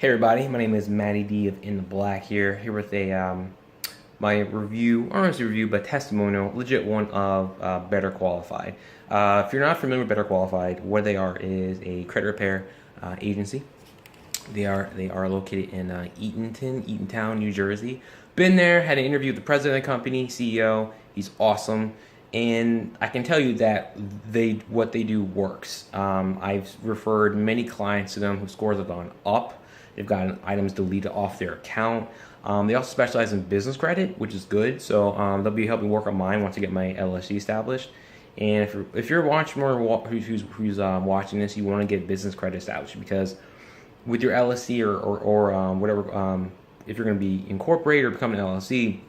Hey everybody, my name is Matty D of In the Black here with a my review, or not just a review, but testimonial, legit one of Better Qualified. If you're not familiar with Better Qualified, what they are is a credit repair agency. They are located in Eatontown, New Jersey. Been there, had an interview with the president of the company, CEO. He's awesome, and I can tell you that what they do works. I've referred many clients to them whose scores have gone up. They've gotten items deleted off their account. They also specialize in business credit, which is good. So they'll be helping work on mine once I get my LLC established. And if you're watching who's watching this, you want to get business credit established, because with your LLC or whatever, if you're going to be incorporated or become an LLC,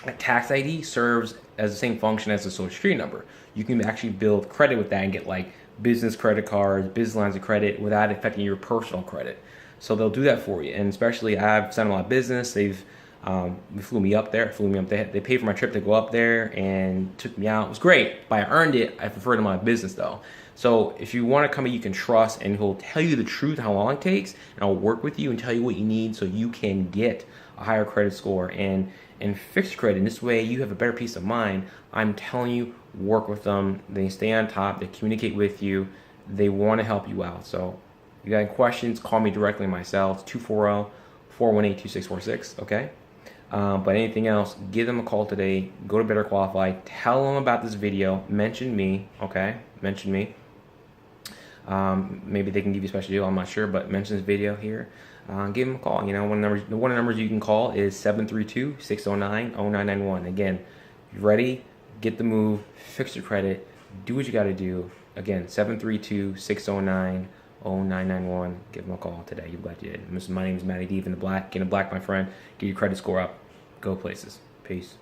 a tax ID serves as the same function as a social security number. You can actually build credit with that and get like business credit cards, business lines of credit without affecting your personal credit. So they'll do that for you. And especially, I've sent a lot of business. They flew me up there. They paid for my trip to go up there and took me out. It was great, but I earned it. I prefer to my business though. So if you want a company you can trust and who'll tell you the truth, how long it takes, and I'll work with you and tell you what you need so you can get a higher credit score and fix credit. And this way you have a better peace of mind. I'm telling you, work with them. They stay on top. They communicate with you. They want to help you out. So if you got any questions, call me directly myself, 240-418-2646, okay? But anything else, give them a call today. Go to Better Qualified. Tell them about this video. Mention me, okay? Mention me. Maybe they can give you a special deal, I'm not sure, but mention this video here. Give them a call. You know, one of the numbers you can call is 732-609-0991. Again, you ready? Get the move. Fix your credit. Do what you got to do. Again, 732-609-0991. Give them a call today. You're glad you did. My name is Matty D in the Black. Get in the Black, my friend. Get your credit score up. Go places. Peace.